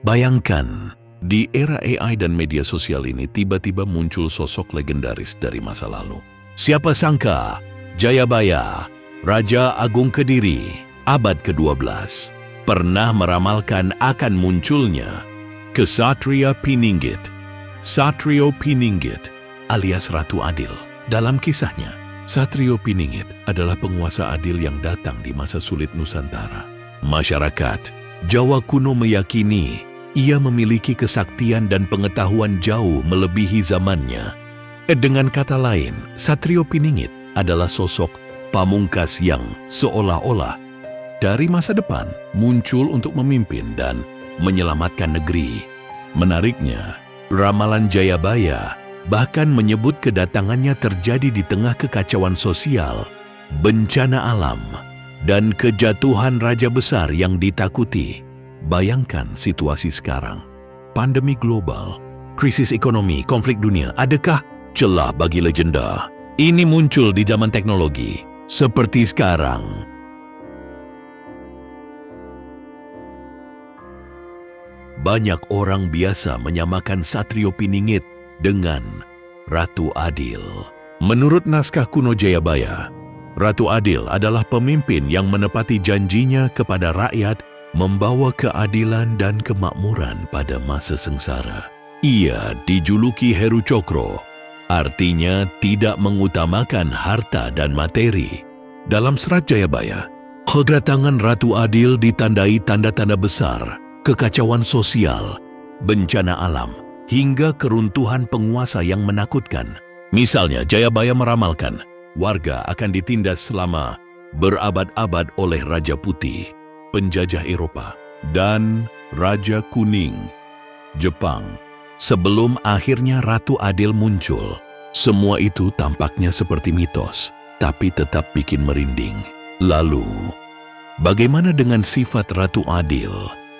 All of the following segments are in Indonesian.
Bayangkan, di era AI dan media sosial ini tiba-tiba muncul sosok legendaris dari masa lalu. Siapa sangka, Jayabaya, Raja Agung Kediri, abad ke-12, pernah meramalkan akan munculnya Ksatria Piningit. Satrio Piningit alias Ratu Adil. Dalam kisahnya, Satrio Piningit adalah penguasa adil yang datang di masa sulit Nusantara. Masyarakat Jawa kuno meyakini ia memiliki kesaktian dan pengetahuan jauh melebihi zamannya. Dengan kata lain, Satrio Piningit adalah sosok pamungkas yang seolah-olah dari masa depan muncul untuk memimpin dan menyelamatkan negeri. Menariknya, ramalan Jayabaya bahkan menyebut kedatangannya terjadi di tengah kekacauan sosial, bencana alam, dan kejatuhan raja besar yang ditakuti. Bayangkan situasi sekarang, pandemi global, krisis ekonomi, konflik dunia. Adakah celah bagi legenda ini muncul di zaman teknologi seperti sekarang? Banyak orang biasa menyamakan Satrio Piningit dengan Ratu Adil. Menurut naskah kuno Jayabaya, Ratu Adil adalah pemimpin yang menepati janjinya kepada rakyat membawa keadilan dan kemakmuran pada masa sengsara. Ia dijuluki Heru Cokro, artinya tidak mengutamakan harta dan materi. Dalam serat Jayabaya, kedatangan Ratu Adil ditandai tanda-tanda besar, kekacauan sosial, bencana alam, hingga keruntuhan penguasa yang menakutkan. Misalnya, Jayabaya meramalkan warga akan ditindas selama berabad-abad oleh Raja Putih, penjajah Eropa, dan Raja Kuning, Jepang. Sebelum akhirnya Ratu Adil muncul, semua itu tampaknya seperti mitos, tapi tetap bikin merinding. Lalu, bagaimana dengan sifat Ratu Adil?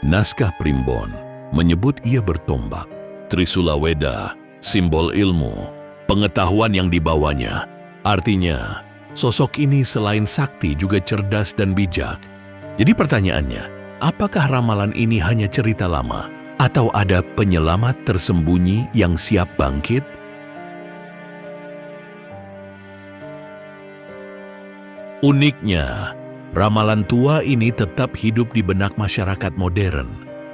Naskah Primbon menyebut ia bertombak. Trisula Weda, simbol ilmu, pengetahuan yang dibawanya. Artinya, sosok ini selain sakti juga cerdas dan bijak. Jadi pertanyaannya, apakah ramalan ini hanya cerita lama? Atau ada penyelamat tersembunyi yang siap bangkit? Uniknya, ramalan tua ini tetap hidup di benak masyarakat modern,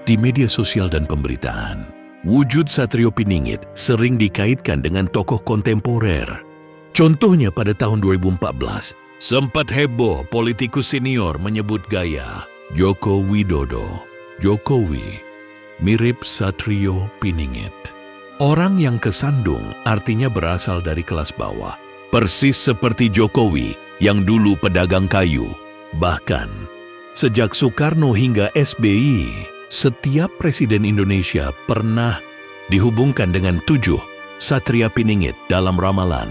di media sosial dan pemberitaan. Wujud Satrio Piningit sering dikaitkan dengan tokoh kontemporer. Contohnya pada tahun 2014, sempat heboh politikus senior menyebut gaya Joko Widodo, Jokowi, mirip Satrio Piningit. Orang yang kesandung artinya berasal dari kelas bawah, persis seperti Jokowi yang dulu pedagang kayu. Bahkan, sejak Soekarno hingga SBY, setiap presiden Indonesia pernah dihubungkan dengan 7 Satria Piningit dalam ramalan.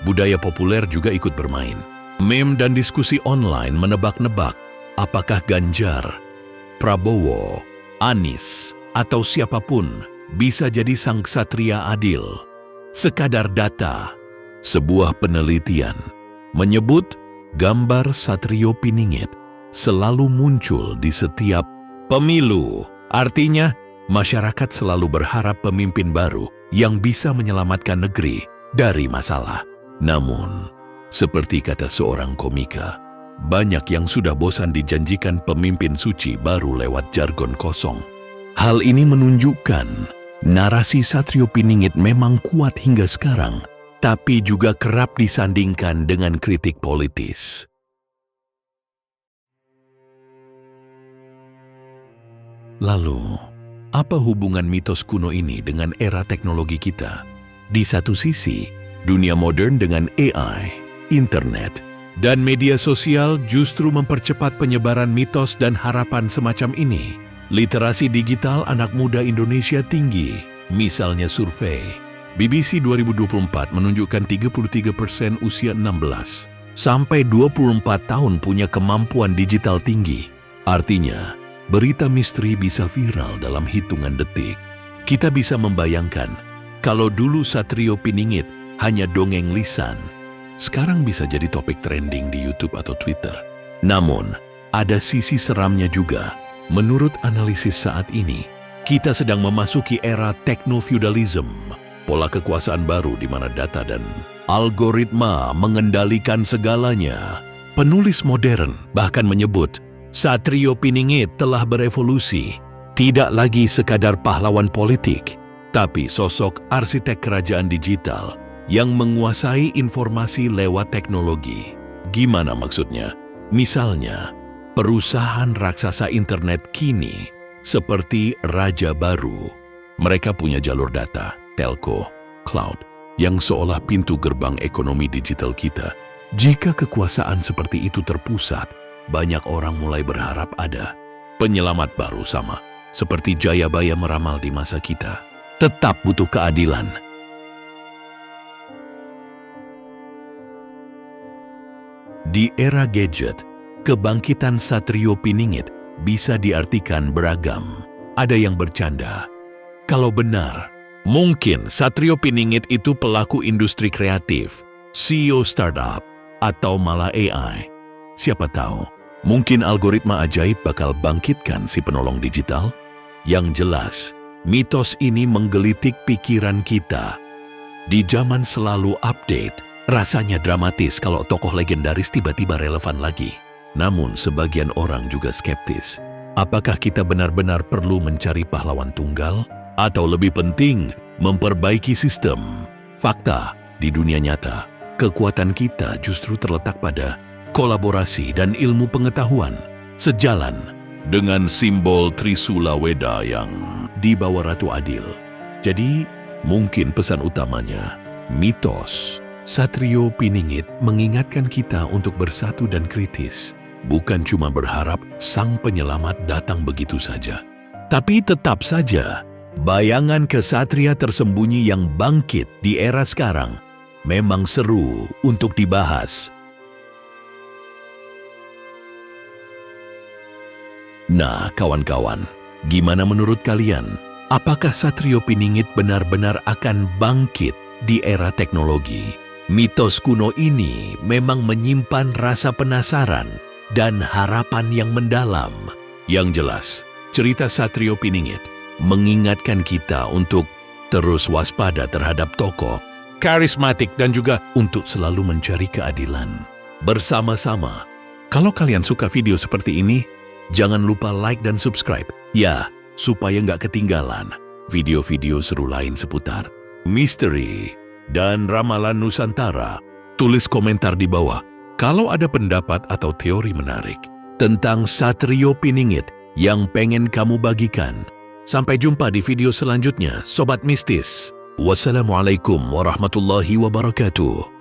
Budaya populer juga ikut bermain. Meme dan diskusi online menebak-nebak apakah Ganjar, Prabowo, Anies, atau siapapun bisa jadi sang Ksatria Adil. Sekadar data, sebuah penelitian menyebut gambar Satrio Piningit selalu muncul di setiap pemilu. Artinya, masyarakat selalu berharap pemimpin baru yang bisa menyelamatkan negeri dari masalah. Namun, seperti kata seorang komika, banyak yang sudah bosan dijanjikan pemimpin suci baru lewat jargon kosong. Hal ini menunjukkan narasi Satrio Piningit memang kuat hingga sekarang, tapi juga kerap disandingkan dengan kritik politis. Lalu, apa hubungan mitos kuno ini dengan era teknologi kita? Di satu sisi, dunia modern dengan AI, internet, dan media sosial justru mempercepat penyebaran mitos dan harapan semacam ini. Literasi digital anak muda Indonesia tinggi. Misalnya survei BBC 2024 menunjukkan 33% usia 16 sampai 24 tahun punya kemampuan digital tinggi. Artinya, berita misteri bisa viral dalam hitungan detik. Kita bisa membayangkan, kalau dulu Satrio Piningit hanya dongeng lisan, sekarang bisa jadi topik trending di YouTube atau Twitter. Namun, ada sisi seramnya juga. Menurut analisis saat ini, Kita sedang memasuki era tekno-feudalism, pola kekuasaan baru di mana data dan algoritma mengendalikan segalanya. Penulis modern bahkan menyebut Satrio Piningit telah berevolusi, tidak lagi sekadar pahlawan politik, tapi sosok arsitek kerajaan digital yang menguasai informasi lewat teknologi. Gimana maksudnya? Misalnya, perusahaan raksasa internet kini seperti raja baru. Mereka punya jalur data, telco, cloud, yang seolah pintu gerbang ekonomi digital kita. Jika kekuasaan seperti itu terpusat, banyak orang mulai berharap ada penyelamat baru, sama seperti Jayabaya meramal di masa kita. Tetap butuh keadilan. Di era gadget, kebangkitan Satrio Piningit bisa diartikan beragam. Ada yang bercanda, kalau benar, mungkin Satrio Piningit itu pelaku industri kreatif, CEO startup, atau malah AI. Siapa tahu, mungkin algoritma ajaib bakal bangkitkan si penolong digital. Yang jelas, mitos ini menggelitik pikiran kita. Di zaman selalu update, rasanya dramatis kalau tokoh legendaris tiba-tiba relevan lagi. Namun sebagian orang juga skeptis. Apakah kita benar-benar perlu mencari pahlawan tunggal? Atau lebih penting, memperbaiki sistem? Fakta, di dunia nyata, kekuatan kita justru terletak pada kolaborasi dan ilmu pengetahuan. Sejalan dengan simbol Trisula Weda yang dibawa Ratu Adil. Jadi, mungkin pesan utamanya, mitos Satrio Piningit mengingatkan kita untuk bersatu dan kritis. Bukan cuma berharap sang penyelamat datang begitu saja. Tapi tetap saja, bayangan kesatria tersembunyi yang bangkit di era sekarang memang seru untuk dibahas. Nah, kawan-kawan, gimana menurut kalian? Apakah Satrio Piningit benar-benar akan bangkit di era teknologi? Mitos kuno ini memang menyimpan rasa penasaran dan harapan yang mendalam. Yang jelas, cerita Satrio Piningit mengingatkan kita untuk terus waspada terhadap tokoh karismatik dan juga untuk selalu mencari keadilan bersama-sama. Kalau kalian suka video seperti ini, jangan lupa like dan subscribe, ya, supaya nggak ketinggalan video-video seru lain seputar misteri dan ramalan Nusantara. Tulis komentar di bawah kalau ada pendapat atau teori menarik tentang Satrio Piningit yang pengen kamu bagikan. Sampai jumpa di video selanjutnya, Sobat Mistis. Wassalamualaikum warahmatullahi wabarakatuh.